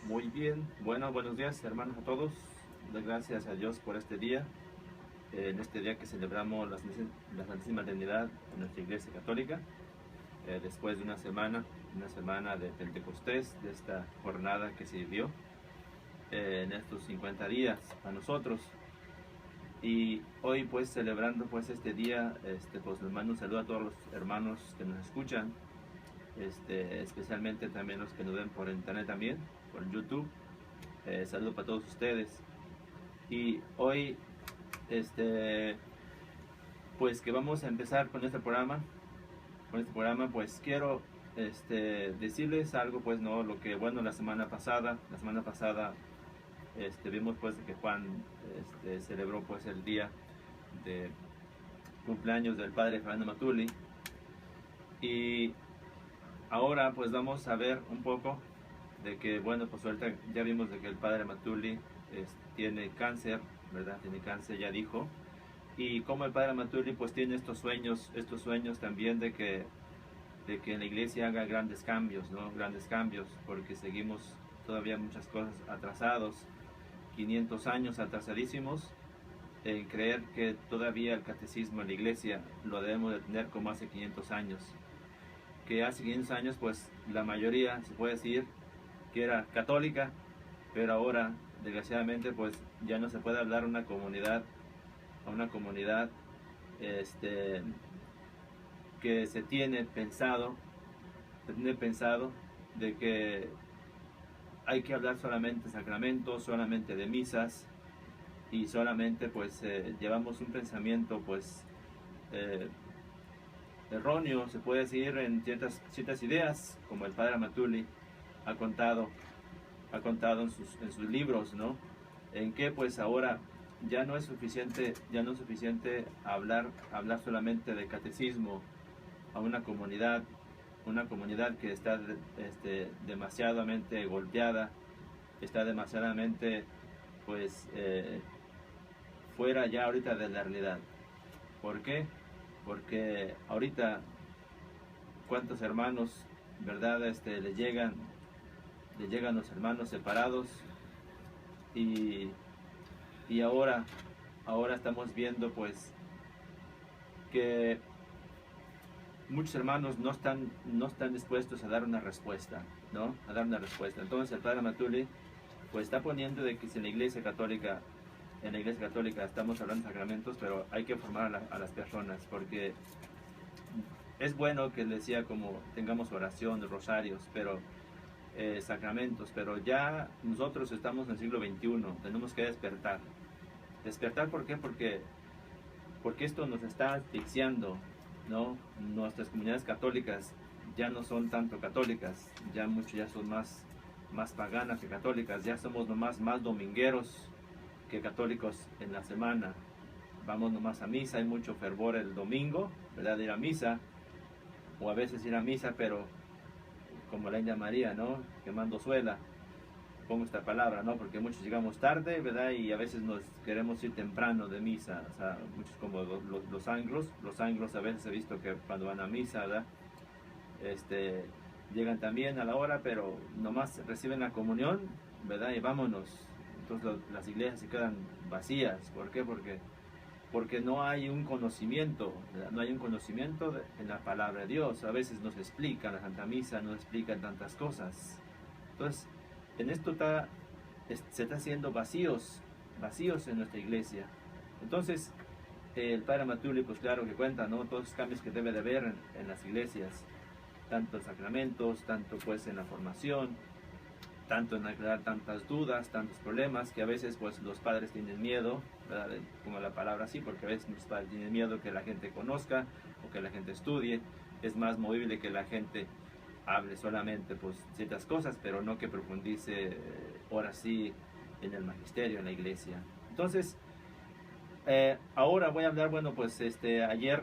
Muy bien, bueno, buenos días hermanos a todos. Doy gracias a Dios por este día, en este día que celebramos la Santísima Trinidad en nuestra Iglesia Católica, después de una semana de Pentecostés, de esta jornada que se vivió en estos 50 días a nosotros. Y hoy pues celebrando pues este día, pues les mando un saludo a todos los hermanos que nos escuchan, especialmente también los que nos ven por internet también, por YouTube. Saludo para todos ustedes. Y hoy, pues que vamos a empezar con este programa. Pues quiero decirles algo, pues no, lo que bueno la semana pasada vimos pues que Juan celebró pues el día de cumpleaños del padre Fernando Matuli. Y ahora pues vamos a ver un poco de que, bueno, pues ahorita ya vimos de que el padre Matuli tiene cáncer, ¿verdad? Tiene cáncer, ya dijo. Y como el padre Matuli pues tiene estos sueños también de que en la iglesia haga grandes cambios, ¿no? Grandes cambios, porque seguimos todavía muchas cosas atrasados, 500 años atrasadísimos, en creer que todavía el catecismo en la iglesia lo debemos de tener como hace 500 años. Que hace 500 años pues la mayoría, se puede decir, que era católica, pero ahora desgraciadamente pues ya no se puede hablar a una comunidad que se tiene pensado de que hay que hablar solamente de sacramentos, solamente de misas, y solamente pues llevamos un pensamiento pues erróneo, se puede decir, en ciertas ideas, como el padre Matuli ha contado en sus libros, ¿no? En que pues ahora ya no es suficiente hablar solamente de catecismo a una comunidad que está demasiadamente golpeada, está demasiadamente pues fuera ya ahorita de la realidad. ¿Por qué? Porque ahorita cuántos hermanos, ¿verdad? Le llegan los hermanos separados, y ahora estamos viendo pues que muchos hermanos no están dispuestos a dar una respuesta, ¿no? A dar una respuesta. Entonces el padre Matuli pues está poniendo de que si en la iglesia católica estamos hablando de sacramentos, pero hay que formar a las personas, porque es bueno que les decía como tengamos oración, rosarios, pero sacramentos, pero ya nosotros estamos en el siglo XXI, tenemos que despertar. ¿Por qué? Porque esto nos está asfixiando, ¿no? Nuestras comunidades católicas ya no son tanto católicas, ya son más paganas que católicas, ya somos nomás más domingueros que católicos en la semana. Vamos nomás a misa, hay mucho fervor el domingo, ¿verdad? De ir a misa, o a veces ir a misa, pero como la India María, ¿no? Quemando suela, pongo esta palabra, ¿no? Porque muchos llegamos tarde, ¿verdad? Y a veces nos queremos ir temprano de misa, o sea, muchos como los anglos a veces he visto que cuando van a misa, ¿verdad? Llegan también a la hora, pero nomás reciben la comunión, ¿verdad? Y vámonos. Entonces las iglesias se quedan vacías. ¿Por qué? Porque no hay un conocimiento, ¿verdad? No hay un conocimiento en la palabra de Dios. A veces nos explica la Santa Misa, nos explican tantas cosas. Entonces, en esto se está haciendo vacíos en nuestra iglesia. Entonces, el padre Matuli, pues claro que cuenta, ¿no? Todos los cambios que debe de haber en las iglesias, tanto en sacramentos, tanto pues en la formación, tanto en aclarar tantas dudas, tantos problemas, que a veces pues los padres tienen miedo, ¿verdad? Como la palabra así, porque a veces los padres tienen miedo que la gente conozca o que la gente estudie. Es más movible que la gente hable solamente pues ciertas cosas, pero no que profundice ahora sí en el magisterio, en la iglesia. Entonces, ahora voy a hablar, bueno, pues ayer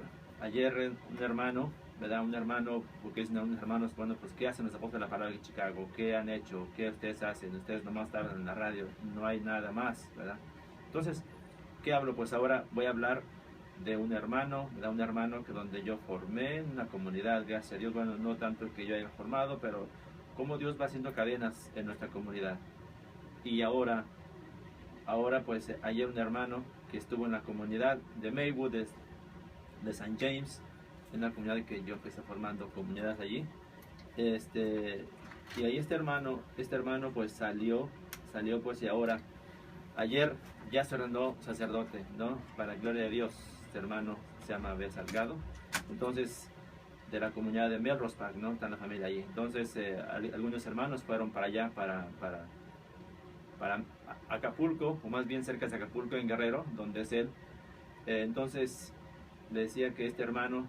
un hermano, ¿verdad? Un hermano, porque es unos hermanos, bueno, pues ¿qué hacen los apóstoles de la palabra de Chicago? ¿Qué han hecho? ¿Qué ustedes hacen? Ustedes nomás hablan en la radio, no hay nada más, ¿verdad? Entonces, ¿qué hablo? Pues ahora voy a hablar de un hermano, un hermano que donde yo formé una comunidad, gracias a Dios, bueno, no tanto que yo haya formado, pero cómo Dios va haciendo cadenas en nuestra comunidad. Y ahora pues hay un hermano que estuvo en la comunidad de Maywood, de St. James, en la comunidad que yo empecé formando comunidades allí. Y ahí este hermano pues salió pues, y ahora, ayer ya se ordenó sacerdote, ¿no? Para gloria de Dios, este hermano se llama B. Salgado, entonces, de la comunidad de Melrose Park, ¿no? Está la familia allí. Entonces, algunos hermanos fueron para allá, para Acapulco, o más bien cerca de Acapulco, en Guerrero, donde es él. Entonces, le decía que este hermano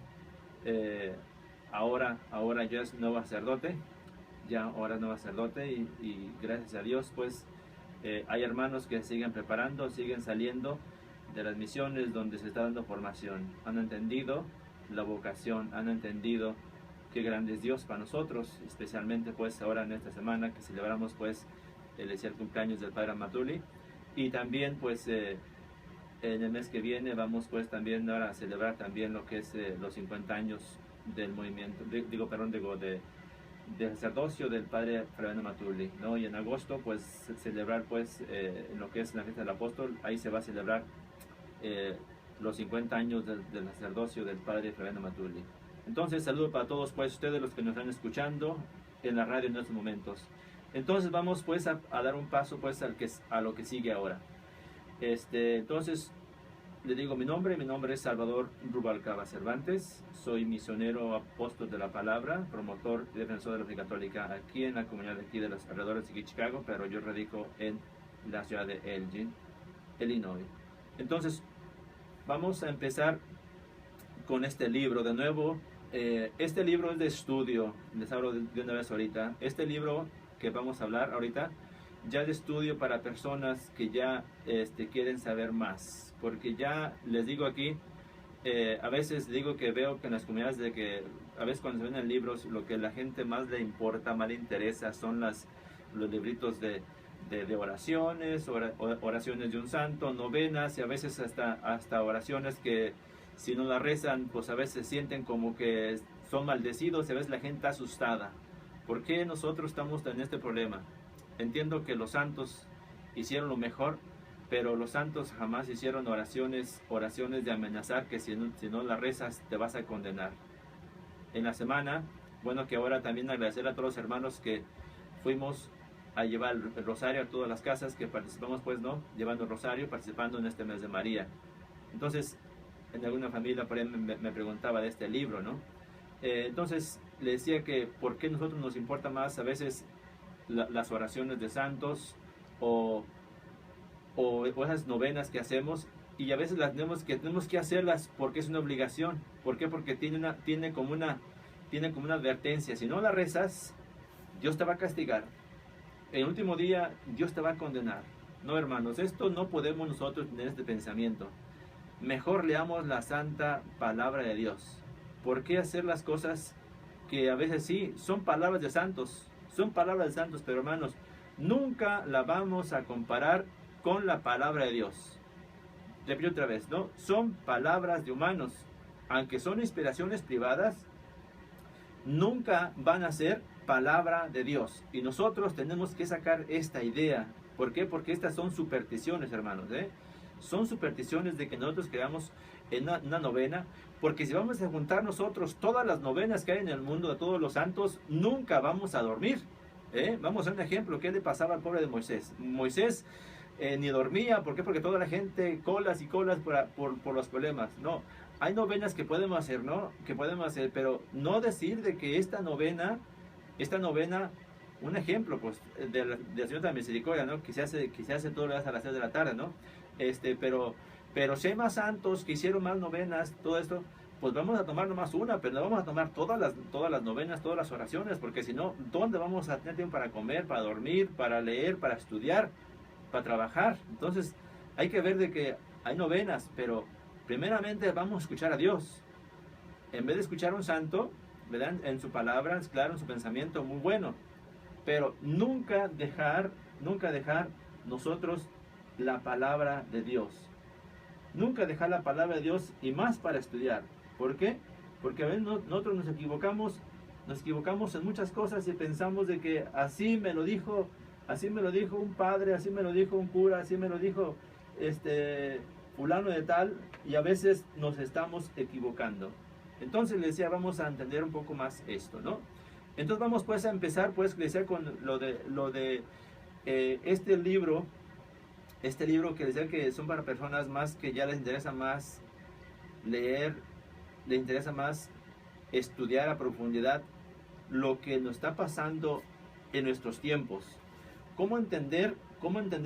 ahora ya es nuevo sacerdote, y gracias a Dios, pues, hay hermanos que siguen preparando, siguen saliendo de las misiones donde se está dando formación. Han entendido la vocación, han entendido qué grande es Dios para nosotros, especialmente pues ahora en esta semana que celebramos pues el cumpleaños del Padre Amatuli, y también pues en el mes que viene vamos pues también ahora a celebrar también lo que es los 50 años del movimiento, del sacerdocio del Padre Fabiano Amatuli, ¿no? Y en agosto pues celebrar pues lo que es la fiesta del apóstol, ahí se va a celebrar los 50 años del sacerdocio del Padre Fabiano Amatuli. Entonces, saludo para todos pues ustedes los que nos están escuchando en la radio en estos momentos. Entonces vamos pues a dar un paso pues a lo que sigue ahora. Entonces le digo mi nombre es Salvador Rubalcaba Cervantes, soy misionero apóstol de la palabra, promotor y defensor de la fe católica aquí en la comunidad de aquí de los alrededores de Chicago, pero yo radico en la ciudad de Elgin, Illinois. Entonces vamos a empezar con este libro de nuevo. Este libro es de estudio, les hablo de una vez ahorita. Este libro que vamos a hablar ahorita ya de estudio para personas que ya quieren saber más, porque ya les digo aquí, a veces digo que veo que en las comunidades de que a veces cuando se ven en libros lo que a la gente más le importa, más le interesa son los libritos de oraciones, oraciones de un santo, novenas, y a veces hasta oraciones que si no las rezan pues a veces sienten como que son maldecidos, y a veces la gente está asustada. ¿Por qué nosotros estamos en este problema? Entiendo que los santos hicieron lo mejor, pero los santos jamás hicieron oraciones de amenazar que si no las rezas te vas a condenar. En la semana, bueno, que ahora también agradecer a todos los hermanos que fuimos a llevar el rosario a todas las casas, que participamos pues, ¿no? Llevando el rosario, participando en este mes de María. Entonces, en alguna familia por ahí me preguntaba de este libro, ¿no? Entonces, le decía que por qué nosotros nos importa más a veces las oraciones de santos o esas novenas que hacemos, y a veces tenemos que hacerlas porque es una obligación. ¿Por qué? Porque tiene como una advertencia. Si no la rezas, Dios te va a castigar. El último día Dios te va a condenar. No, hermanos, esto no podemos nosotros tener este pensamiento. Mejor leamos la santa palabra de Dios. ¿Por qué hacer las cosas que a veces sí son palabras de santos? Son palabras de santos, pero hermanos, nunca la vamos a comparar con la palabra de Dios. Repito otra vez, ¿no? Son palabras de humanos. Aunque son inspiraciones privadas, nunca van a ser palabra de Dios. Y nosotros tenemos que sacar esta idea. ¿Por qué? Porque estas son supersticiones, hermanos, Son supersticiones de que nosotros creamos en una novena, porque si vamos a juntar nosotros todas las novenas que hay en el mundo de todos los santos, nunca vamos a dormir. Vamos a un ejemplo, ¿qué le pasaba al pobre de Moisés? Moisés ni dormía. ¿Por qué? Porque toda la gente, colas y colas por los problemas. No, hay novenas que podemos hacer, ¿no? Que podemos hacer, pero no decir de que esta novena, un ejemplo, pues, de la Señora de la Misericordia, ¿no? Que se hace todos los días a las 6 de la tarde, ¿no? Pero si hay más santos que hicieron más novenas, todo esto, pues vamos a tomar nomás una, pero no vamos a tomar todas las novenas, todas las oraciones, porque si no, ¿dónde vamos a tener tiempo para comer, para dormir, para leer, para estudiar, para trabajar? Entonces, hay que ver de que hay novenas, pero primeramente vamos a escuchar a Dios. En vez de escuchar a un santo, ¿verdad? En su palabra, claro, en su pensamiento, muy bueno, pero nunca dejar nosotros la palabra de Dios. Nunca dejar la palabra de Dios, y más para estudiar. ¿Por qué? Porque a veces nosotros nos equivocamos Nos equivocamos en muchas cosas y pensamos de que así me lo dijo un padre, así me lo dijo un cura, así me lo dijo fulano de tal, y a veces nos estamos equivocando. Entonces le decía, vamos a entender un poco más esto, ¿no? Entonces vamos pues a empezar, pues, decía, con lo de este libro que decía que son para personas más que ya les interesa más leer, les interesa más estudiar a profundidad lo que nos está pasando en nuestros tiempos. ¿Cómo entender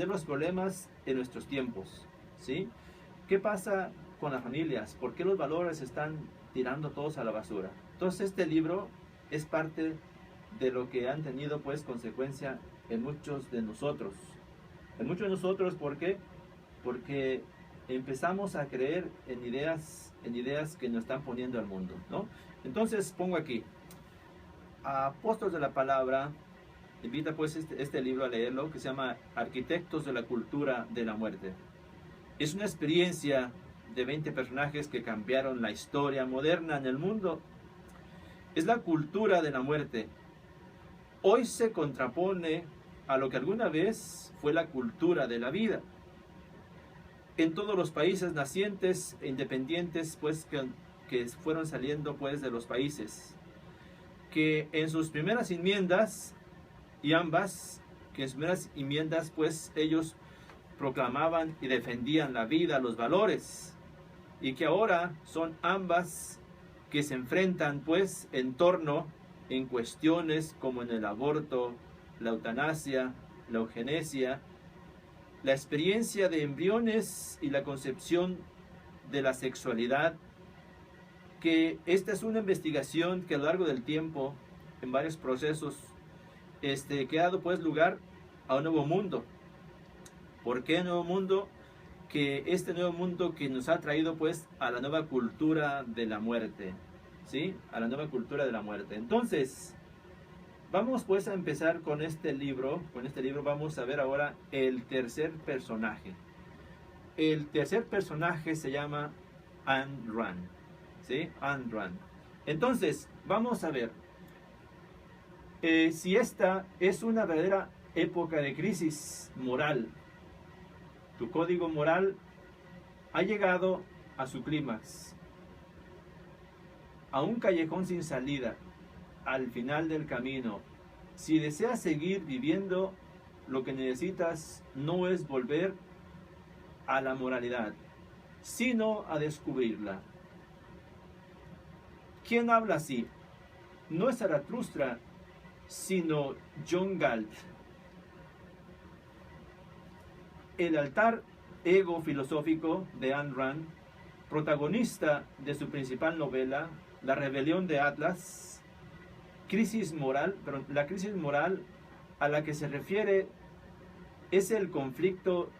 los problemas en nuestros tiempos? ¿Sí? ¿Qué pasa con las familias? ¿Por qué los valores están tirando todos a la basura? Entonces este libro es parte de lo que han tenido pues consecuencia en muchos de nosotros. En muchos de nosotros, ¿por qué? Porque empezamos a creer en ideas que nos están poniendo al mundo, ¿no? Entonces pongo aquí, Apóstoles de la Palabra invita pues este libro a leerlo, que se llama Arquitectos de la Cultura de la Muerte. Es una experiencia de 20 personajes que cambiaron la historia moderna en el mundo. Es la cultura de la muerte. Hoy se contrapone a lo que alguna vez fue la cultura de la vida. En todos los países nacientes e independientes, pues, que fueron saliendo pues de los países, que en sus primeras enmiendas, pues ellos proclamaban y defendían la vida, los valores, y que ahora son ambas que se enfrentan pues en cuestiones como en el aborto, la eutanasia, la eugenesia, la experiencia de embriones y la concepción de la sexualidad, que esta es una investigación que a lo largo del tiempo, en varios procesos, que ha dado pues lugar a un nuevo mundo. ¿Por qué nuevo mundo? Que este nuevo mundo que nos ha traído pues a la nueva cultura de la muerte, ¿sí? A la nueva cultura de la muerte. Entonces, vamos pues a empezar con este libro. Con este libro vamos a ver ahora el tercer personaje. El tercer personaje se llama Ayn Rand, ¿sí? Ayn Rand. Entonces, vamos a ver si esta es una verdadera época de crisis moral. Tu código moral ha llegado a su clímax, a un callejón sin salida, al final del camino. Si deseas seguir viviendo, lo que necesitas no es volver a la moralidad, sino a descubrirla. ¿Quién habla así? No es Zaratustra, sino John Galt. El altar ego filosófico de Ayn Rand, protagonista de su principal novela, La rebelión de Atlas, la crisis moral a la que se refiere es el conflicto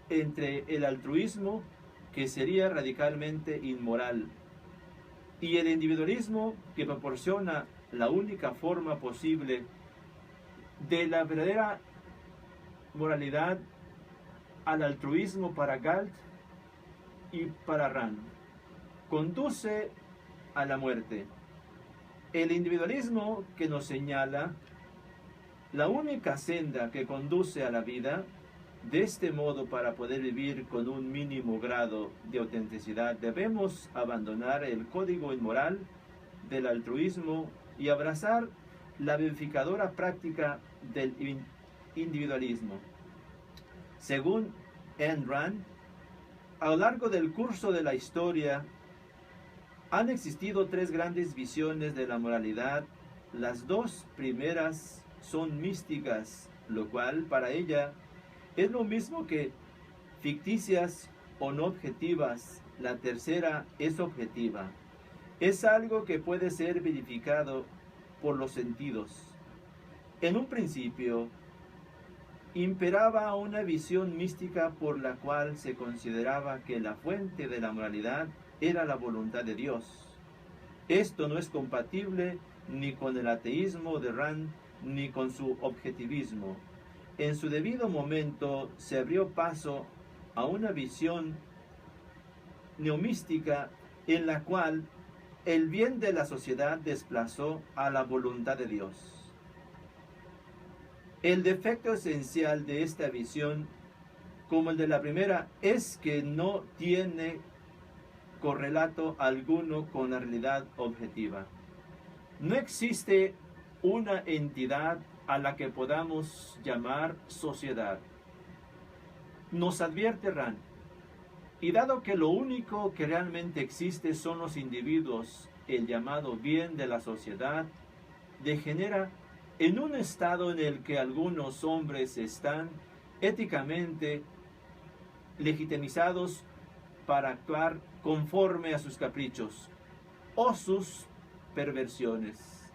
entre el altruismo, que sería radicalmente inmoral, y el individualismo, que proporciona la única forma posible de la verdadera moralidad, al altruismo para Galt y para Rand. Conduce a la muerte. El individualismo que nos señala la única senda que conduce a la vida. De este modo, para poder vivir con un mínimo grado de autenticidad, debemos abandonar el código inmoral del altruismo y abrazar la vivificadora práctica del individualismo. Según Ayn Rand, a lo largo del curso de la historia han existido tres grandes visiones de la moralidad. Las dos primeras son místicas, lo cual para ella es lo mismo que ficticias o no objetivas. La tercera es objetiva. Es algo que puede ser verificado por los sentidos. En un principio, imperaba una visión mística por la cual se consideraba que la fuente de la moralidad era la voluntad de Dios. Esto no es compatible ni con el ateísmo de Rand ni con su objetivismo. En su debido momento se abrió paso a una visión neomística en la cual el bien de la sociedad desplazó a la voluntad de Dios. El defecto esencial de esta visión, como el de la primera, es que no tiene correlato alguno con la realidad objetiva. No existe una entidad a la que podamos llamar sociedad. Nos advierte Rand, y dado que lo único que realmente existe son los individuos, el llamado bien de la sociedad degenera en un estado en el que algunos hombres están éticamente legitimizados para actuar conforme a sus caprichos o sus perversiones,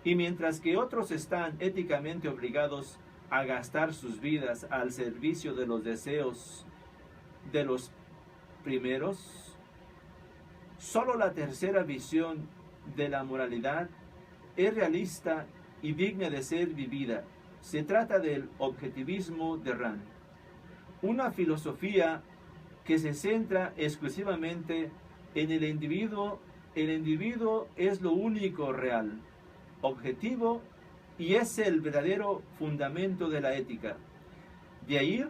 y mientras que otros están éticamente obligados a gastar sus vidas al servicio de los deseos de los primeros. Solo la tercera visión de la moralidad es realista y digna de ser vivida. Se trata del objetivismo de Rand, una filosofía que se centra exclusivamente en el individuo. El individuo es lo único real, objetivo, y es el verdadero fundamento de la ética. De ahí,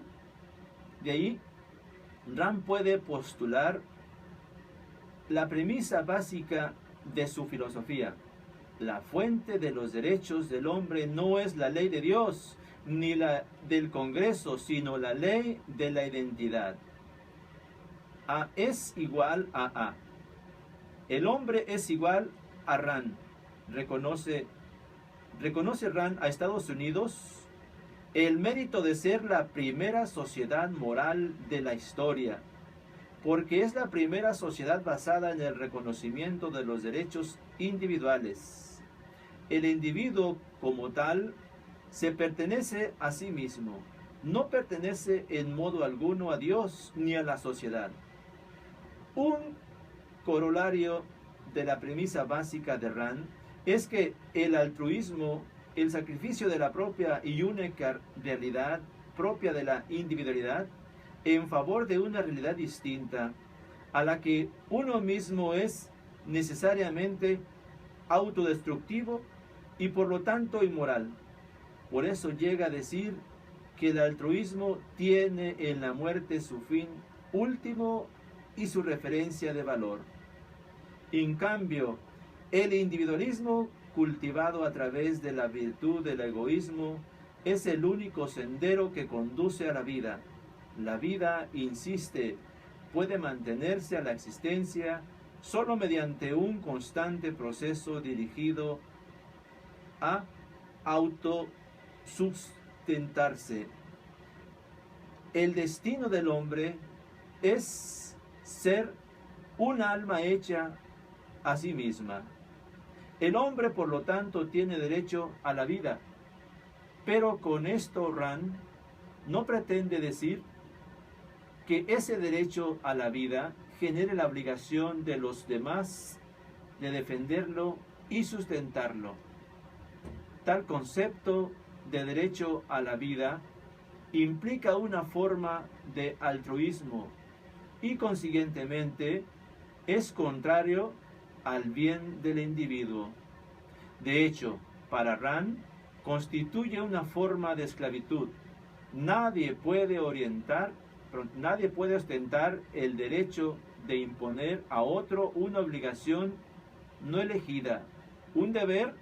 Rand puede postular la premisa básica de su filosofía. La fuente de los derechos del hombre no es la ley de Dios, ni la del Congreso, sino la ley de la identidad. A es igual a A. El hombre es igual a Rand. Reconoce Rand a Estados Unidos el mérito de ser la primera sociedad moral de la historia, porque es la primera sociedad basada en el reconocimiento de los derechos individuales. El individuo como tal se pertenece a sí mismo, no pertenece en modo alguno a Dios ni a la sociedad. Un corolario de la premisa básica de Rand es que el altruismo, el sacrificio de la propia y única realidad propia de la individualidad en favor de una realidad distinta a la que uno mismo es necesariamente autodestructivo y por lo tanto inmoral. Por eso llega a decir que el altruismo tiene en la muerte su fin último y su referencia de valor. En cambio, el individualismo cultivado a través de la virtud del egoísmo es el único sendero que conduce a la vida. La vida, insiste, puede mantenerse a la existencia solo mediante un constante proceso dirigido a autosustentarse. El destino del hombre es ser un alma hecha a sí misma. El hombre, por lo tanto, tiene derecho a la vida. Pero con esto Rand no pretende decir que ese derecho a la vida genere la obligación de los demás de defenderlo y sustentarlo. Tal concepto de derecho a la vida implica una forma de altruismo y consiguientemente es contrario al bien del individuo. De hecho, para Rand, constituye una forma de esclavitud. Nadie puede ostentar el derecho de imponer a otro una obligación no elegida, un deber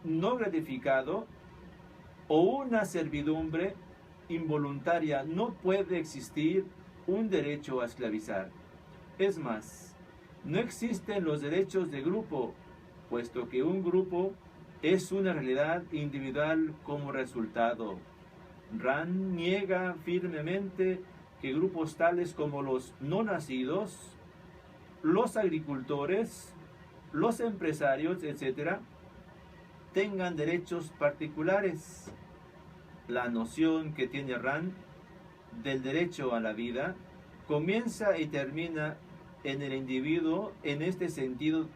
no gratificado o una servidumbre involuntaria. No puede existir un derecho a esclavizar. Es más, no existen los derechos de grupo, puesto que un grupo es una realidad individual como resultado. Rand niega firmemente que grupos tales como los no nacidos, los agricultores, los empresarios, etc., tengan derechos particulares. La noción que tiene Rand del derecho a la vida comienza y termina en el individuo. En este sentido,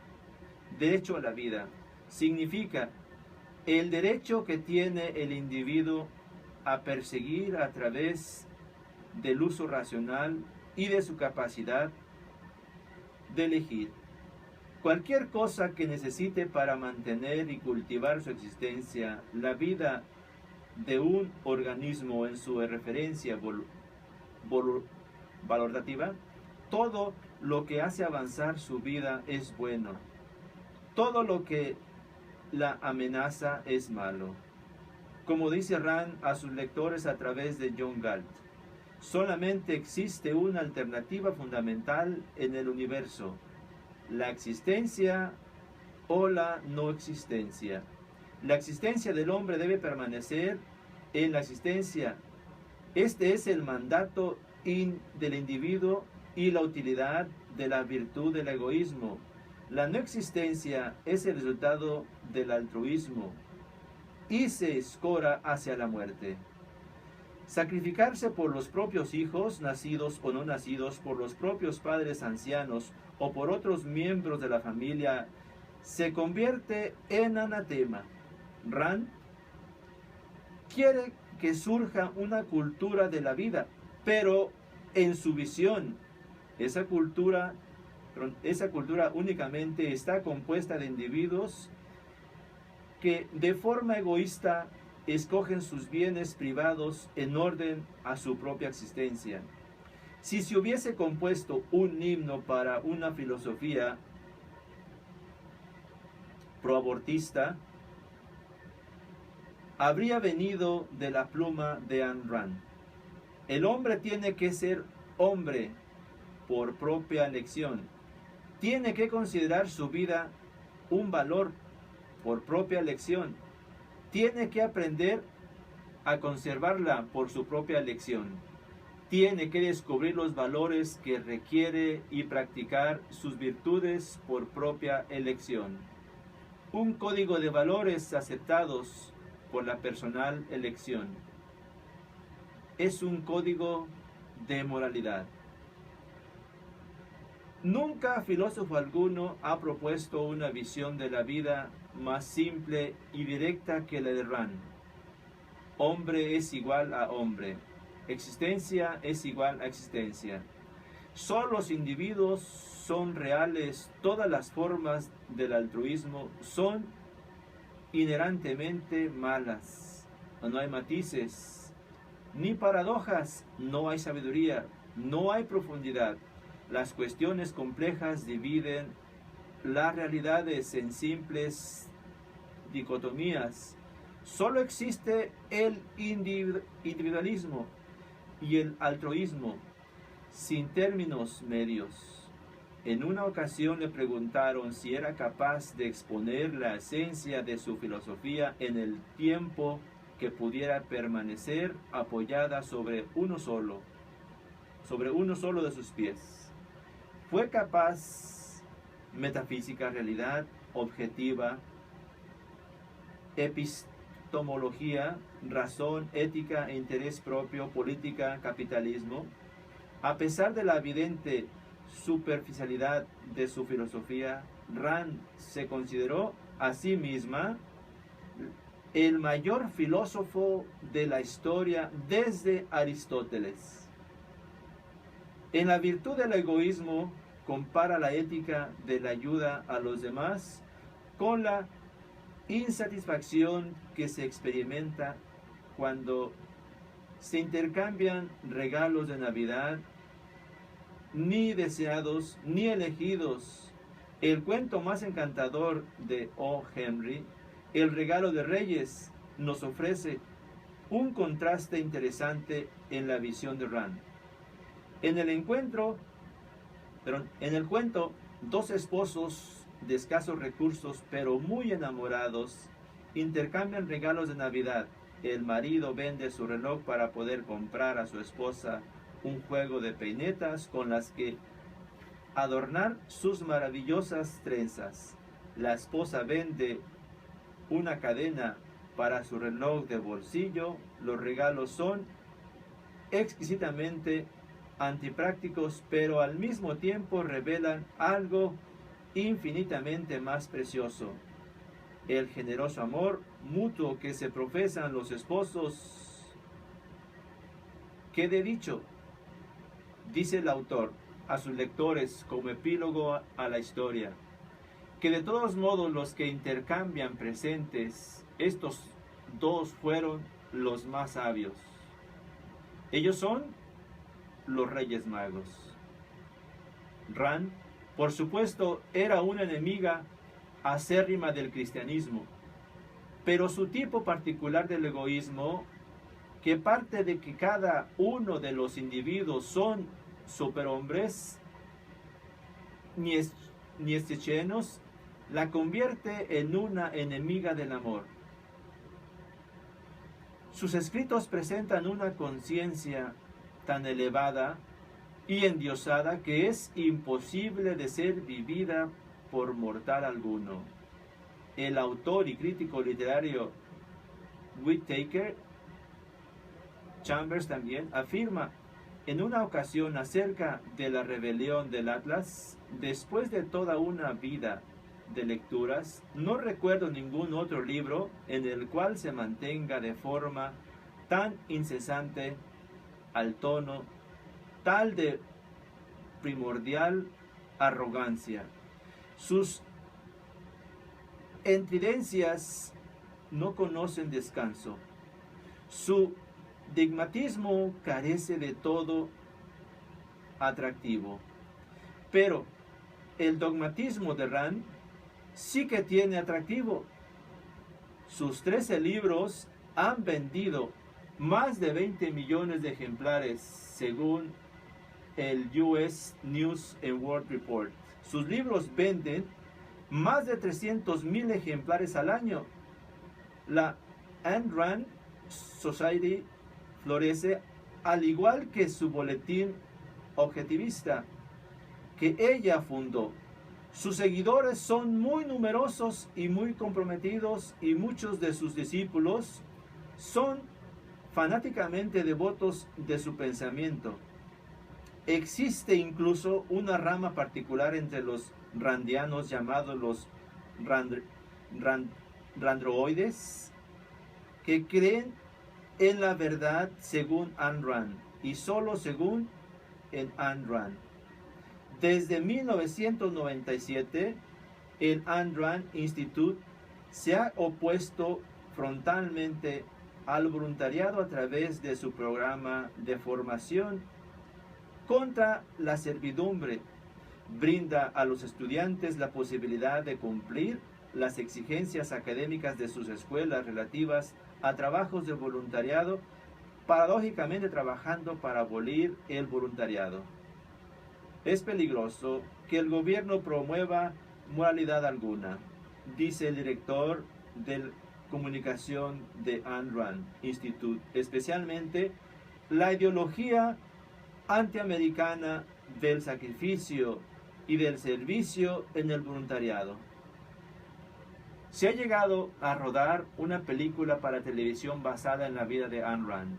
derecho a la vida significa el derecho que tiene el individuo a perseguir a través del uso racional y de su capacidad de elegir. Cualquier cosa que necesite para mantener y cultivar su existencia, la vida de un organismo en su referencia valorativa, todo lo que hace avanzar su vida es bueno. Todo lo que la amenaza es malo. Como dice Rand a sus lectores a través de John Galt, solamente existe una alternativa fundamental en el universo: la existencia o la no existencia. La existencia del hombre debe permanecer en la existencia. Este es el mandato del individuo y la utilidad de la virtud del egoísmo. La no existencia es el resultado del altruismo y se escora hacia la muerte. Sacrificarse por los propios hijos, nacidos o no nacidos, por los propios padres ancianos o por otros miembros de la familia, se convierte en anatema. Rand quiere que surja una cultura de la vida, pero en su visión, esa cultura únicamente está compuesta de individuos que de forma egoísta escogen sus bienes privados en orden a su propia existencia. Si se hubiese compuesto un himno para una filosofía proabortista, habría venido de la pluma de Ayn Rand. El hombre tiene que ser hombre por propia elección. Tiene que considerar su vida un valor por propia elección. Tiene que aprender a conservarla por su propia elección. Tiene que descubrir los valores que requiere y practicar sus virtudes por propia elección. Un código de valores aceptados por la personal elección. Es un código de moralidad. Nunca filósofo alguno ha propuesto una visión de la vida más simple y directa que la de Rand. Hombre es igual a hombre. Existencia es igual a existencia. Solo los individuos son reales. Todas las formas del altruismo son inherentemente malas. No hay matices, ni paradojas, no hay sabiduría, no hay profundidad. Las cuestiones complejas dividen las realidades en simples dicotomías. Solo existe el individualismo y el altruismo, sin términos medios. En una ocasión le preguntaron si era capaz de exponer la esencia de su filosofía en el tiempo que pudiera permanecer apoyada sobre uno solo de sus pies. Fue capaz: metafísica, realidad objetiva, epistemología, razón, ética e interés propio, política, capitalismo. A pesar de la evidente superficialidad de su filosofía, Rand se consideró a sí misma el mayor filósofo de la historia desde Aristóteles. En la virtud del egoísmo, compara la ética de la ayuda a los demás con la insatisfacción que se experimenta cuando se intercambian regalos de Navidad, ni deseados ni elegidos. El cuento más encantador de O. Henry, El regalo de Reyes, nos ofrece un contraste interesante en la visión de Rand. En el cuento, dos esposos de escasos recursos pero muy enamorados intercambian regalos de Navidad. El marido vende su reloj para poder comprar a su esposa un juego de peinetas con las que adornar sus maravillosas trenzas. La esposa vende una cadena para su reloj de bolsillo. Los regalos son exquisitamente antiprácticos, pero al mismo tiempo revelan algo infinitamente más precioso: el generoso amor mutuo que se profesan los esposos. ¿Qué de dicho? Dice el autor a sus lectores como epílogo a la historia: que de todos modos los que intercambian presentes, estos dos fueron los más sabios. Ellos son los Reyes Magos. Rand, por supuesto, era una enemiga acérrima del cristianismo, pero su tipo particular del egoísmo, que parte de que cada uno de los individuos son superhombres nietzscheanos, la convierte en una enemiga del amor. Sus escritos presentan una conciencia tan elevada y endiosada que es imposible de ser vivida por mortal alguno. El autor y crítico literario Whittaker Chambers también afirma en una ocasión acerca de la rebelión del Atlas: después de toda una vida de lecturas, no recuerdo ningún otro libro en el cual se mantenga de forma tan incesante al tono tal de primordial arrogancia. Sus entridencias no conocen descanso. Su dogmatismo carece de todo atractivo. Pero el dogmatismo de Rand sí que tiene atractivo. Sus 13 libros han vendido más de 20 millones de ejemplares según el US News and World Report. Sus libros venden más de 300,000 ejemplares al año. La Ayn Rand Society florece, al igual que su boletín objetivista que ella fundó. Sus seguidores son muy numerosos y muy comprometidos, y muchos de sus discípulos son fanáticamente devotos de su pensamiento. Existe incluso una rama particular entre los randianos llamados los randroides, que creen en la verdad según Ayn Rand y solo según Ayn Rand. Desde 1997, el Ayn Rand Institute se ha opuesto frontalmente al voluntariado a través de su programa de formación contra la servidumbre. Brinda a los estudiantes la posibilidad de cumplir las exigencias académicas de sus escuelas relativas a trabajos de voluntariado, paradójicamente trabajando para abolir el voluntariado. Es peligroso que el gobierno promueva moralidad alguna, dice el director de comunicación de Ayn Rand Institute, especialmente la ideología antiamericana del sacrificio y del servicio en el voluntariado. Se ha llegado a rodar una película para televisión basada en la vida de Ayn Rand,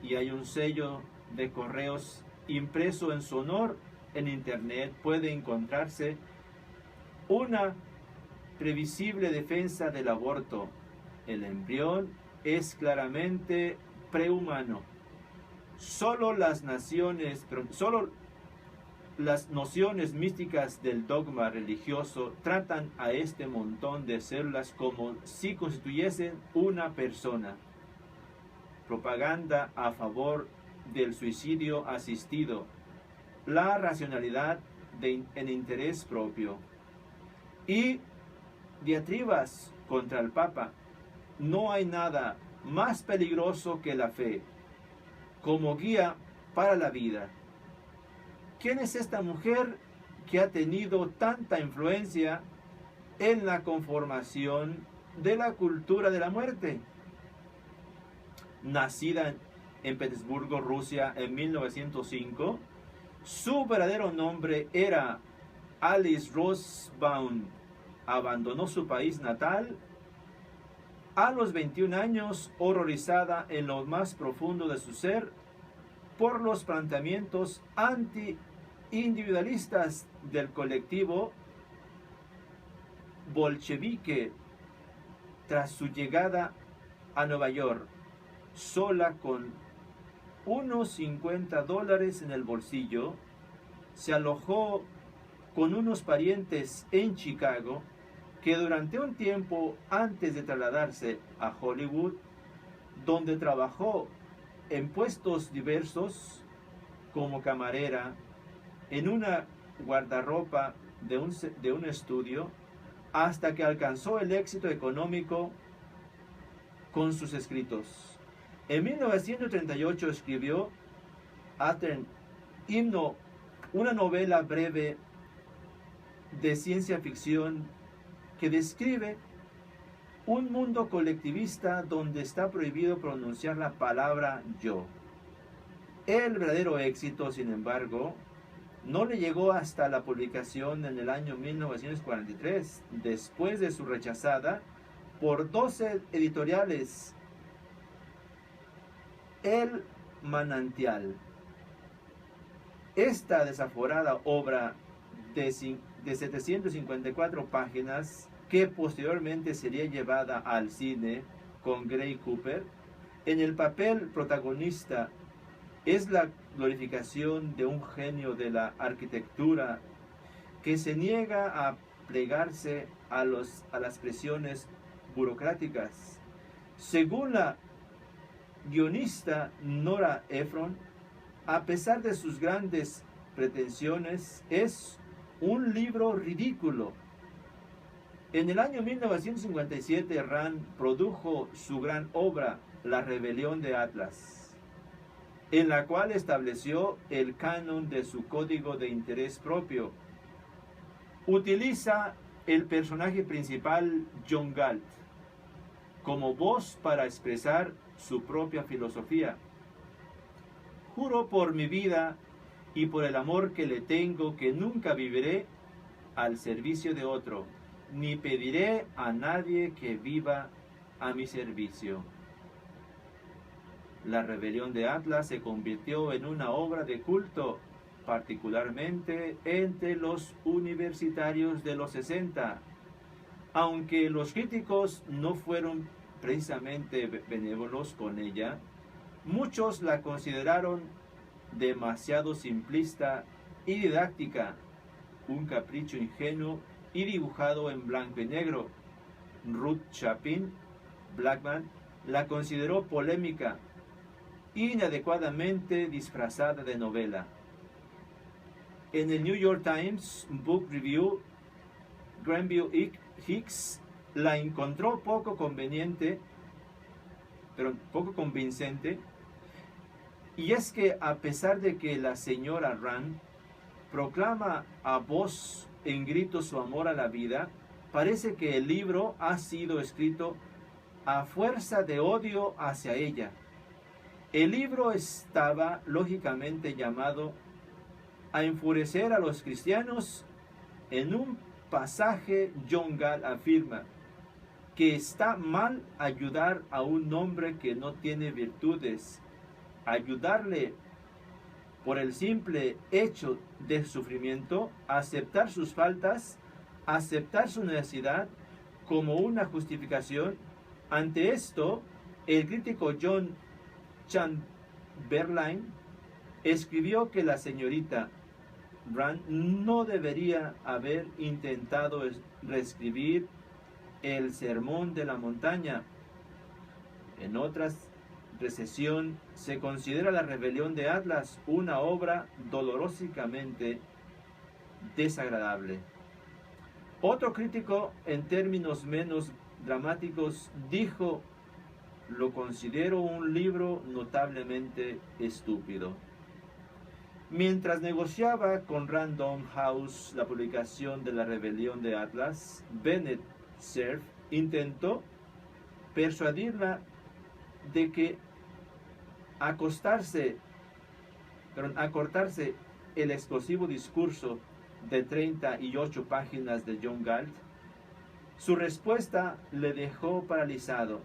y hay un sello de correos impreso en su honor. En internet puede encontrarse una previsible defensa del aborto. El embrión es claramente prehumano. Solo las nociones místicas del dogma religioso tratan a este montón de células como si constituyesen una persona. Propaganda a favor del suicidio asistido, la racionalidad en interés propio y diatribas contra el Papa. No hay nada más peligroso que la fe como guía para la vida. ¿Quién es esta mujer que ha tenido tanta influencia en la conformación de la cultura de la muerte? Nacida en Petersburgo, Rusia, en 1905, su verdadero nombre era Alice Rosbaum. Abandonó su país natal a los 21 años, horrorizada en lo más profundo de su ser por los planteamientos anti-individualistas del colectivo bolchevique. Tras su llegada a Nueva York, sola con unos $50 en el bolsillo, se alojó con unos parientes en Chicago que durante un tiempo antes de trasladarse a Hollywood, donde trabajó en puestos diversos como camarera, en una guardarropa de un estudio, hasta que alcanzó el éxito económico con sus escritos. En 1938 escribió Athearn Himno, una novela breve de ciencia ficción que describe un mundo colectivista donde está prohibido pronunciar la palabra yo. El verdadero éxito, sin embargo, no le llegó hasta la publicación en el año 1943, después de su rechazada por 12 editoriales. El manantial. Esta desaforada obra de 754 páginas, que posteriormente sería llevada al cine con Gray Cooper, en el papel protagonista es la glorificación de un genio de la arquitectura que se niega a plegarse a las presiones burocráticas. Según la guionista Nora Ephron, a pesar de sus grandes pretensiones, es un libro ridículo. En el año 1957, Rand produjo su gran obra, La Rebelión de Atlas, en la cual estableció el canon de su código de interés propio. Utiliza el personaje principal, John Galt, como voz para expresar su propia filosofía. Juro por mi vida y por el amor que le tengo que nunca viviré al servicio de otro, ni pediré a nadie que viva a mi servicio. La Rebelión de Atlas se convirtió en una obra de culto, particularmente entre los universitarios de los 60, aunque los críticos no fueron precisamente benévolos con ella. Muchos la consideraron demasiado simplista y didáctica, un capricho ingenuo y dibujado en blanco y negro. Ruth Chapin Blackman la consideró polémica, inadecuadamente disfrazada de novela. En el New York Times Book Review, Granville Hicks la encontró poco convincente, y es que a pesar de que la señora Rand proclama a voz en grito su amor a la vida, parece que el libro ha sido escrito a fuerza de odio hacia ella. El libro estaba lógicamente llamado a enfurecer a los cristianos. En un pasaje, John Galt afirma que está mal ayudar a un hombre que no tiene virtudes. Ayudarle por el simple hecho de sufrimiento, aceptar sus faltas, aceptar su necesidad como una justificación. Ante esto, el crítico John Chamberlain escribió que la señorita Rand no debería haber intentado reescribir el Sermón de la Montaña. En otras recesión, se considera La Rebelión de Atlas una obra dolorosamente desagradable. Otro crítico, en términos menos dramáticos, dijo: lo considero un libro notablemente estúpido. Mientras negociaba con Random House la publicación de La Rebelión de Atlas, Bennett Cerf intentó persuadirla de que acortarse el explosivo discurso de 38 páginas de John Galt. Su respuesta le dejó paralizado.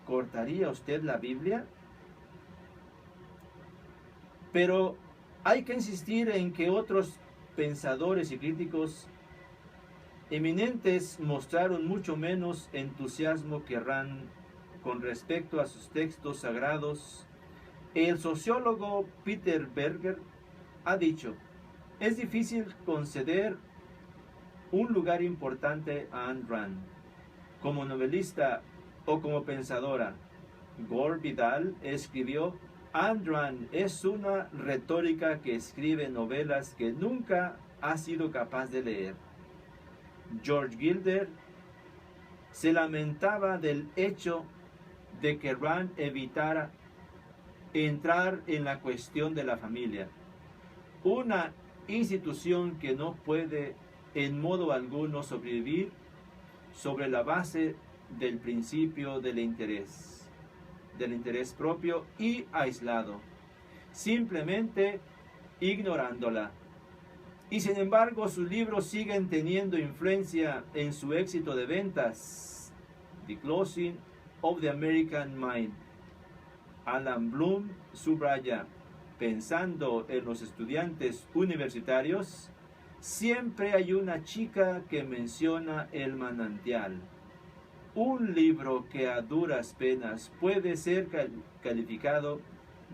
¿Cortaría usted la Biblia? Pero hay que insistir en que otros pensadores y críticos eminentes mostraron mucho menos entusiasmo que Rand con respecto a sus textos sagrados. El sociólogo Peter Berger ha dicho: es difícil conceder un lugar importante a Ayn Rand. Como novelista o como pensadora, Gore Vidal escribió: Ayn Rand es una retórica que escribe novelas que nunca ha sido capaz de leer. George Gilder se lamentaba del hecho de que Rand evitara entrar en la cuestión de la familia, una institución que no puede en modo alguno sobrevivir sobre la base del principio del interés propio y aislado, simplemente ignorándola. Y sin embargo, sus libros siguen teniendo influencia en su éxito de ventas. The Closing of the American Mind. Alan Bloom subraya: pensando en los estudiantes universitarios, siempre hay una chica que menciona El manantial, un libro que a duras penas puede ser calificado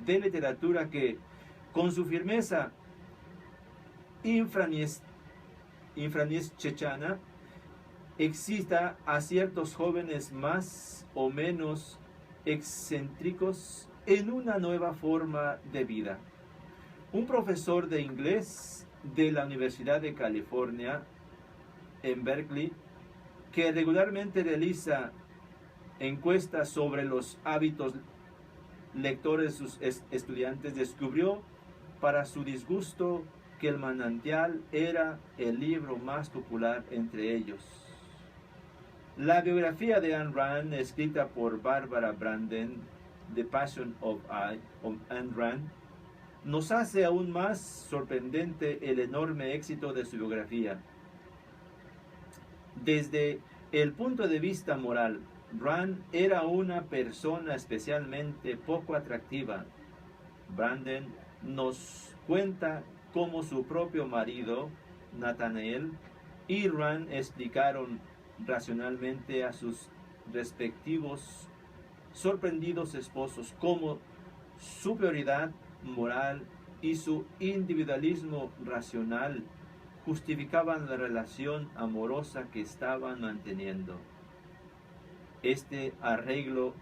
de literatura que, con su firmeza infranieschechana, excita a ciertos jóvenes más o menos excéntricos en una nueva forma de vida. Un profesor de inglés de la Universidad de California en Berkeley, que regularmente realiza encuestas sobre los hábitos lectores de sus estudiantes, descubrió para su disgusto que El manantial era el libro más popular entre ellos. La biografía de Ayn Rand, escrita por Barbara Branden, The Passion of Ayn Rand, nos hace aún más sorprendente el enorme éxito de su biografía. Desde el punto de vista moral, Rand era una persona especialmente poco atractiva. Branden nos cuenta cómo su propio marido, Nathaniel, y Rand explicaron racionalmente a sus respectivos sorprendidos esposos cómo su prioridad moral y su individualismo racional justificaban la relación amorosa que estaban manteniendo. Este arreglo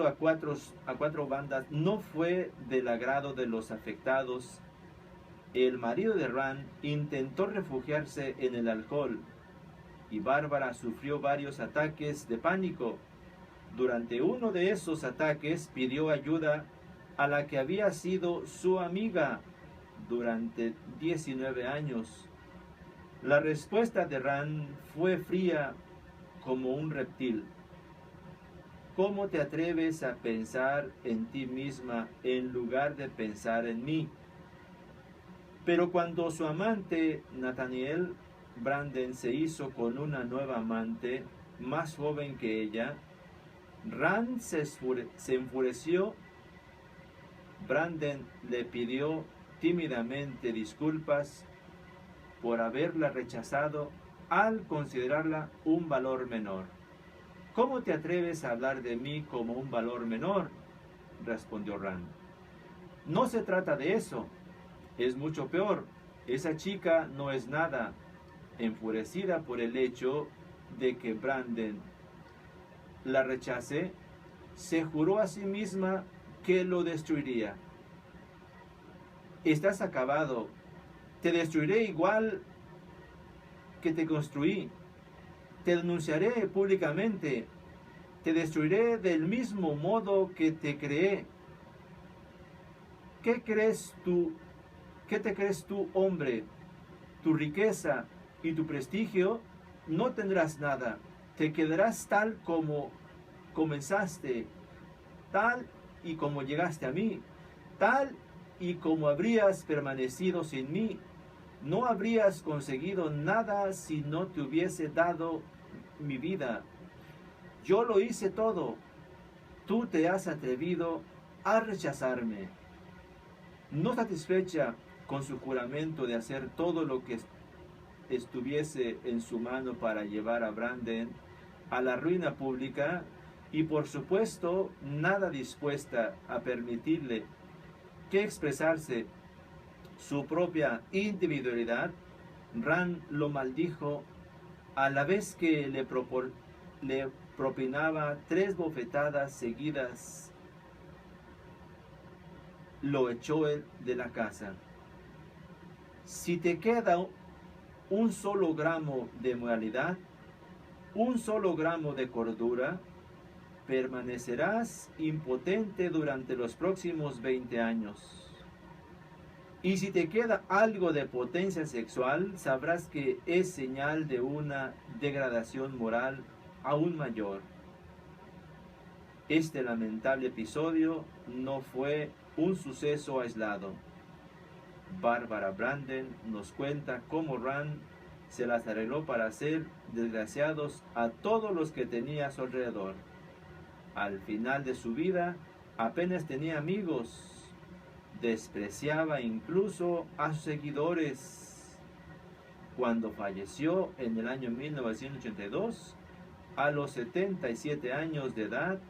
a cuatro bandas no fue del agrado de los afectados. El marido de Rand intentó refugiarse en el alcohol y Bárbara sufrió varios ataques de pánico. Durante uno de esos ataques pidió ayuda a la que había sido su amiga durante 19 años. La respuesta de Rand fue fría como un reptil. ¿Cómo te atreves a pensar en ti misma en lugar de pensar en mí? Pero cuando su amante, Nathaniel Branden, se hizo con una nueva amante, más joven que ella, Rand se enfureció. Branden le pidió tímidamente disculpas por haberla rechazado al considerarla un valor menor. ¿Cómo te atreves a hablar de mí como un valor menor?, respondió Rand. No se trata de eso. Es mucho peor. Esa chica no es nada. Enfurecida por el hecho de que Branden la rechace, se juró a sí misma que lo destruiría. Estás acabado. Te destruiré igual que te construí. Te denunciaré públicamente. Te destruiré del mismo modo que te creé. ¿Qué te crees tú, hombre? Tu riqueza y tu prestigio, no tendrás nada. Te quedarás tal como comenzaste, tal y como llegaste a mí, tal y como habrías permanecido sin mí. No habrías conseguido nada si no te hubiese dado mi vida. Yo lo hice todo. Tú te has atrevido a rechazarme. No satisfecha con su juramento de hacer todo lo que estuviese en su mano para llevar a Branden a la ruina pública, y por supuesto nada dispuesta a permitirle que expresarse su propia individualidad, Rand lo maldijo a la vez que le propinaba 3 bofetadas seguidas. Lo echó de la casa. Si te queda un solo gramo de moralidad, un solo gramo de cordura, permanecerás impotente durante los próximos 20 años. Y si te queda algo de potencia sexual, sabrás que es señal de una degradación moral aún mayor. Este lamentable episodio no fue un suceso aislado. Barbara Branden nos cuenta cómo Rand se las arregló para hacer desgraciados a todos los que tenía a su alrededor. Al final de su vida apenas tenía amigos. Despreciaba incluso a sus seguidores. Cuando falleció en el año 1982, a los 77 años de edad,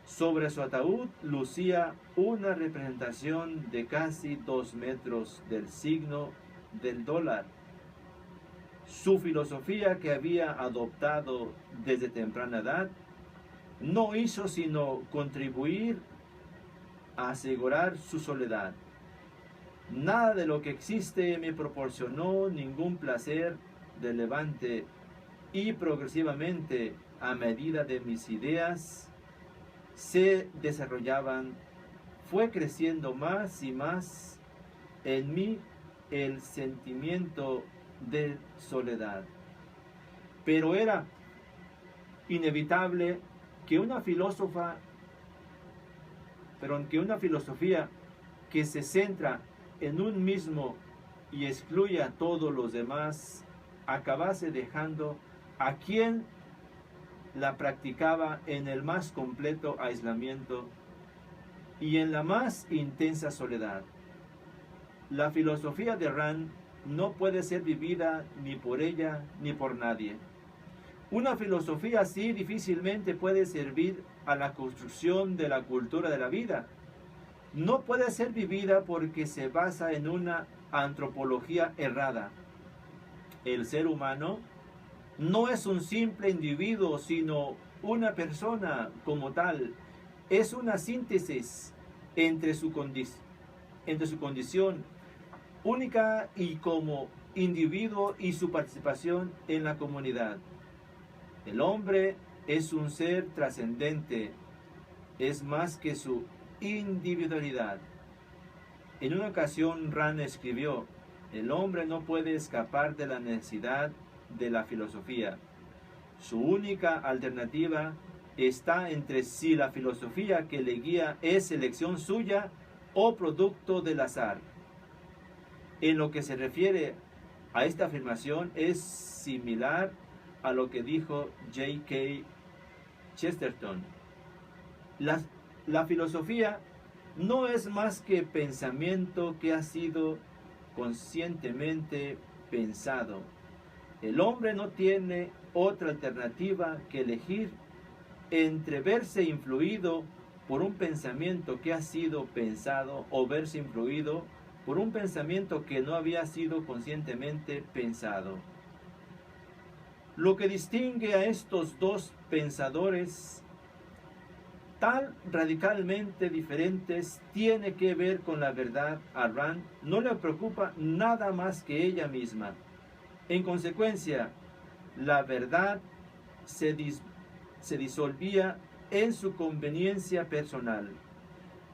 sobre su ataúd lucía una representación de casi 2 metros del signo del dólar. Su filosofía, que había adoptado desde temprana edad, no hizo sino contribuir a asegurar su soledad. Nada de lo que existe me proporcionó ningún placer relevante, y progresivamente, a medida de mis ideas se desarrollaban, fue creciendo más y más en mí el sentimiento de soledad. Pero era inevitable que una filosofía que se centra en un mismo y excluye a todos los demás, acabase dejando a quien la practicaba en el más completo aislamiento y en la más intensa soledad. La filosofía de Rand no puede ser vivida ni por ella ni por nadie. Una filosofía así difícilmente puede servir a la construcción de la cultura de la vida. No puede ser vivida porque se basa en una antropología errada. El ser humano no es un simple individuo, sino una persona como tal. Es una síntesis entre su condición única y como individuo y su participación en la comunidad. El hombre es un ser trascendente, es más que su individualidad. En una ocasión Rand escribió: el hombre no puede escapar de la necesidad de la filosofía. Su única alternativa está entre si la filosofía que le guía es elección suya o producto del azar. En lo que se refiere a esta afirmación es similar a lo que dijo G.K. Chesterton. La filosofía no es más que pensamiento que ha sido conscientemente pensado. El hombre no tiene otra alternativa que elegir entre verse influido por un pensamiento que ha sido pensado o verse influido por un pensamiento que no había sido conscientemente pensado. Lo que distingue a estos dos pensadores tan radicalmente diferentes tiene que ver con la verdad. A Rand no le preocupa nada más que ella misma. En consecuencia, la verdad se disolvía en su conveniencia personal.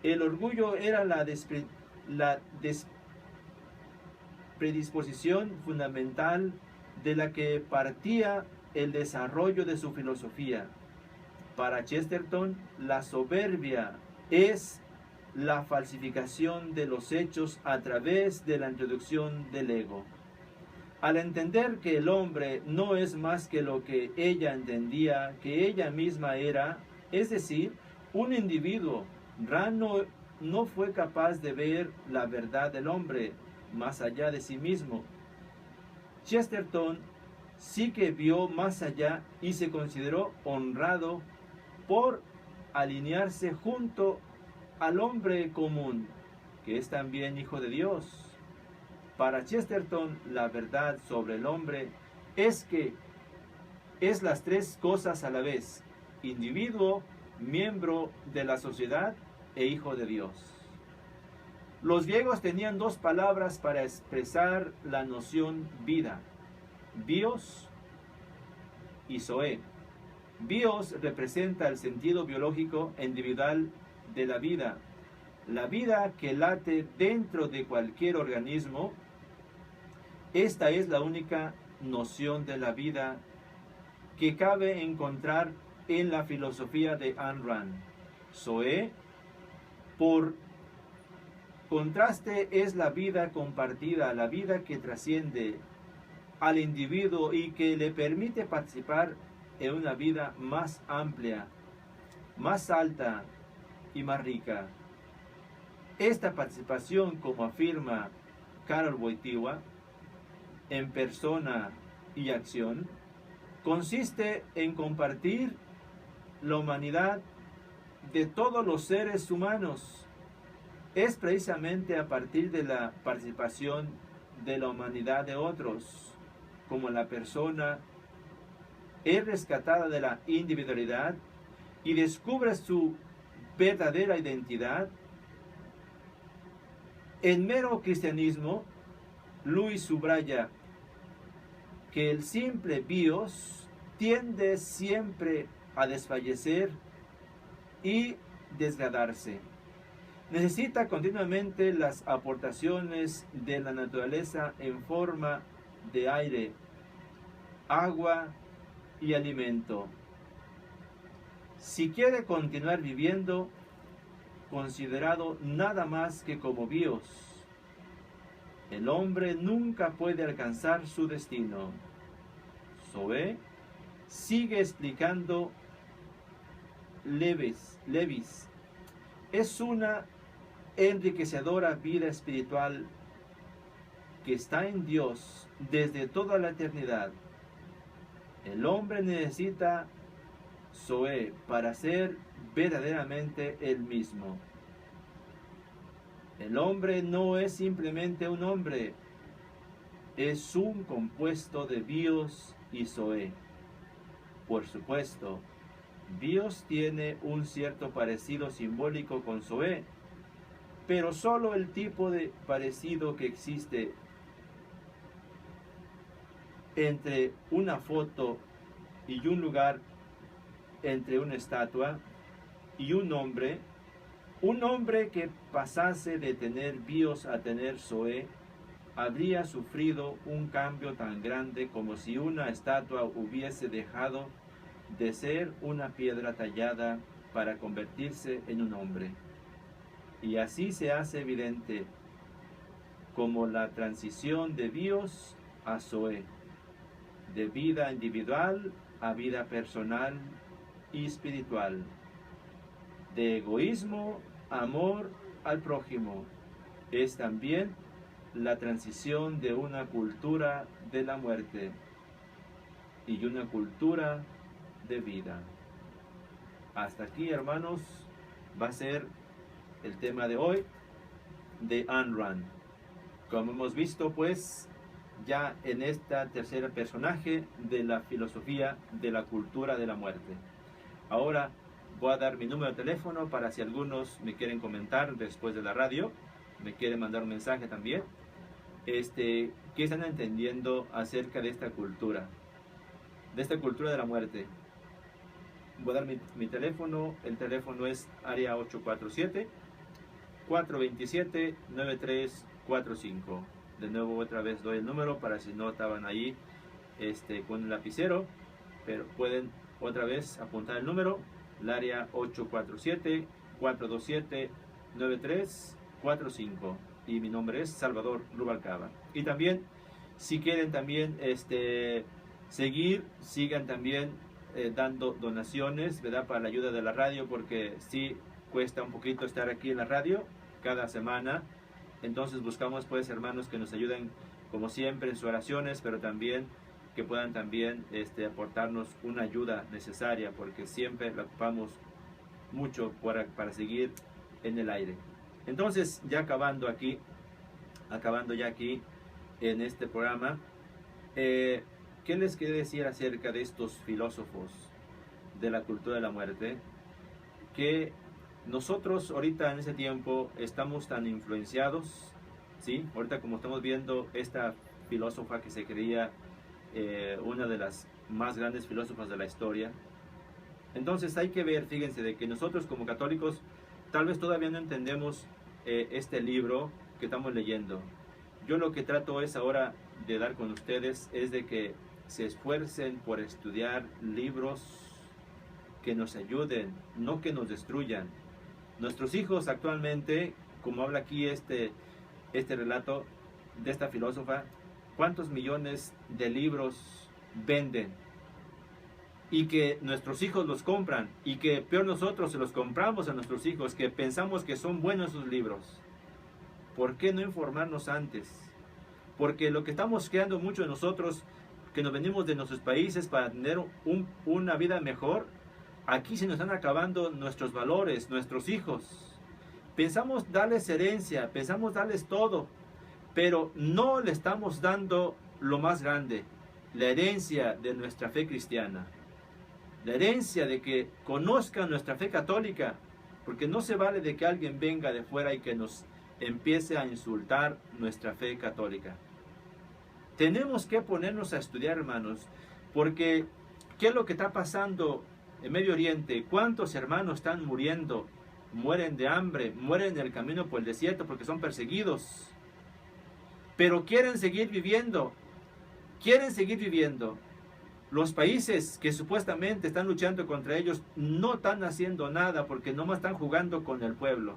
El orgullo era la predisposición fundamental de la que partía el desarrollo de su filosofía. Para Chesterton, la soberbia es la falsificación de los hechos a través de la introducción del ego. Al entender que el hombre no es más que lo que ella entendía que ella misma era, es decir, un individuo, Rand no fue capaz de ver la verdad del hombre más allá de sí mismo. Chesterton sí que vio más allá y se consideró honrado por alinearse junto al hombre común, que es también hijo de Dios. Para Chesterton, la verdad sobre el hombre es que es las tres cosas a la vez: individuo, miembro de la sociedad e hijo de Dios. Los griegos tenían dos palabras para expresar la noción vida: bios y zoe. Bios representa el sentido biológico individual de la vida que late dentro de cualquier organismo. Esta es la única noción de la vida que cabe encontrar en la filosofía de Ayn Rand. Zoe, por contraste, es la vida compartida, la vida que trasciende al individuo y que le permite participar en una vida más amplia, más alta y más rica. Esta participación, como afirma Karol Wojtyła, en persona y acción, consiste en compartir la humanidad de todos los seres humanos. Es precisamente a partir de la participación de la humanidad de otros, como la persona es rescatada de la individualidad y descubre su verdadera identidad. En Mero Cristianismo, Lewis subraya que el simple bios tiende siempre a desfallecer y desgradarse. Necesita continuamente las aportaciones de la naturaleza en forma de aire, agua y alimento. Si quiere continuar viviendo, considerado nada más que como bios, el hombre nunca puede alcanzar su destino. Zoe sigue explicando Lewis, es una enriquecedora vida espiritual que está en Dios desde toda la eternidad. El hombre necesita Zoe para ser verdaderamente el mismo. El hombre no es simplemente un hombre, es un compuesto de bios y zoe. Por supuesto, bios tiene un cierto parecido simbólico con zoe, pero solo el tipo de parecido que existe entre una foto y un lugar, entre una estatua y un hombre que pasase de tener bios a tener zoe, habría sufrido un cambio tan grande como si una estatua hubiese dejado de ser una piedra tallada para convertirse en un hombre. Y así se hace evidente como la transición de bios a zoe, de vida individual a vida personal y espiritual, de egoísmo a amor al prójimo. Es también la transición de una cultura de la muerte y una cultura de vida. Hasta aquí, hermanos, va a ser el tema de hoy de Ayn Rand. Como hemos visto, pues, ya en esta tercera personaje de la filosofía de la cultura de la muerte. Ahora voy a dar mi número de teléfono para si algunos me quieren comentar después de la radio, me quieren mandar un mensaje también. ¿Qué están entendiendo acerca de esta cultura de la muerte? Voy a dar mi teléfono. El teléfono es área 847-427-9345. De nuevo, otra vez doy el número para si no estaban ahí con el lapicero, pero pueden otra vez apuntar el número. El área 847-427-9345. Y mi nombre es Salvador Rubalcaba. Y también, si quieren también sigan también dando donaciones, ¿verdad? Para la ayuda de la radio, porque sí cuesta un poquito estar aquí en la radio cada semana. Entonces buscamos pues hermanos que nos ayuden como siempre en sus oraciones, pero también que puedan también aportarnos una ayuda necesaria, porque siempre la ocupamos mucho para seguir en el aire. Entonces, ya acabando ya aquí en este programa. ¿Qué les quiero decir acerca de estos filósofos de la cultura de la muerte? Que nosotros ahorita en ese tiempo estamos tan influenciados, ¿sí? Ahorita como estamos viendo esta filósofa que se creía una de las más grandes filósofas de la historia. Entonces hay que ver, fíjense, de que nosotros como católicos tal vez todavía no entendemos este libro que estamos leyendo. Yo lo que trato es ahora de dar con ustedes es de que se esfuercen por estudiar libros que nos ayuden, no que nos destruyan. Nuestros hijos actualmente, como habla aquí este relato de esta filósofa, ¿cuántos millones de libros venden? Y que nuestros hijos los compran, y que peor nosotros se los compramos a nuestros hijos, que pensamos que son buenos esos libros. ¿Por qué no informarnos antes? Porque lo que estamos creando mucho de nosotros, que nos venimos de nuestros países para tener una vida mejor, aquí se nos están acabando nuestros valores, nuestros hijos. Pensamos darles herencia, pensamos darles todo, pero no le estamos dando lo más grande, la herencia de nuestra fe cristiana. La herencia de que conozcan nuestra fe católica, porque no se vale de que alguien venga de fuera y que nos empiece a insultar nuestra fe católica. Tenemos que ponernos a estudiar, hermanos, porque ¿qué es lo que está pasando en Medio Oriente? ¿Cuántos hermanos están muriendo? Mueren de hambre, mueren en el camino por el desierto porque son perseguidos. Pero quieren seguir viviendo, quieren seguir viviendo. Los países que supuestamente están luchando contra ellos no están haciendo nada porque nomás están jugando con el pueblo.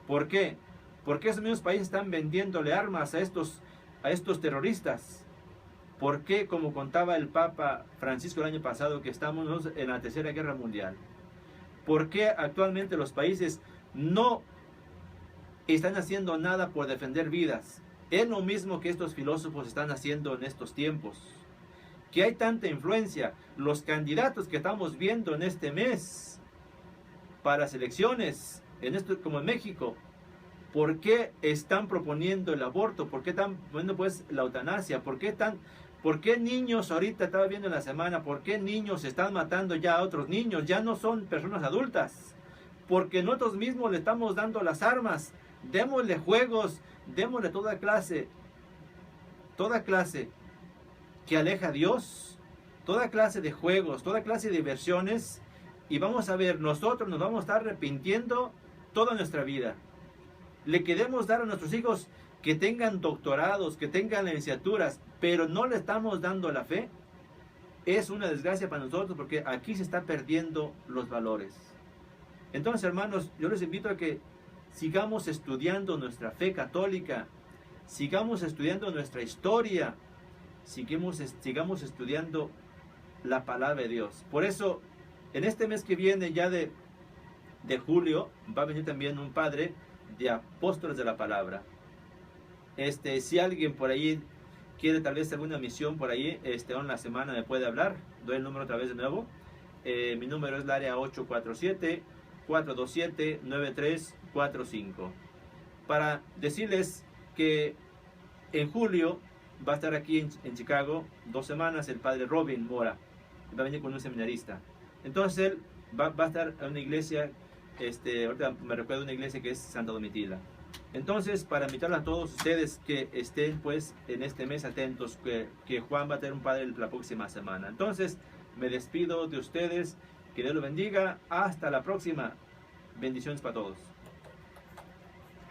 ¿Por qué? Porque esos mismos países están vendiéndole armas a estos terroristas. ¿Por qué? Como contaba el Papa Francisco el año pasado, que estamos en la Tercera Guerra Mundial. ¿Por qué actualmente los países no están haciendo nada por defender vidas? Es lo mismo que estos filósofos están haciendo en estos tiempos. Que hay tanta influencia. Los candidatos que estamos viendo en este mes para las elecciones, como en México, ¿por qué están proponiendo el aborto? ¿Por qué están poniendo pues la eutanasia? ¿Por qué niños, ahorita estaba viendo en la semana, por qué niños están matando ya a otros niños? Ya no son personas adultas. Porque nosotros mismos le estamos dando las armas. Démosle juegos, démosle toda clase que aleja a Dios, toda clase de juegos, toda clase de diversiones, y vamos a ver, nosotros nos vamos a estar arrepintiendo toda nuestra vida. Le queremos dar a nuestros hijos que tengan doctorados, que tengan licenciaturas, pero no le estamos dando la fe. Es una desgracia para nosotros porque aquí se está perdiendo los valores. Entonces, hermanos, yo les invito a que sigamos estudiando nuestra fe católica, sigamos estudiando nuestra historia, sigamos estudiando la palabra de Dios. Por eso, en este mes que viene ya de julio, va a venir también un padre de apóstoles de la palabra. Si alguien por ahí quiere tal vez alguna misión por ahí, en la semana me puede hablar. Doy el número otra vez de nuevo. Mi número es el área 847-427-9345. Para decirles que en julio va a estar aquí en Chicago 2 semanas el padre Robin Mora. Va a venir con un seminarista. Entonces él va a estar en una iglesia, ahorita me recuerdo una iglesia que es Santa Domitila. Entonces, para invitar a todos ustedes que estén pues en este mes atentos, que Juan va a tener un padre la próxima semana. Entonces, me despido de ustedes. Que Dios los bendiga. Hasta la próxima. Bendiciones para todos.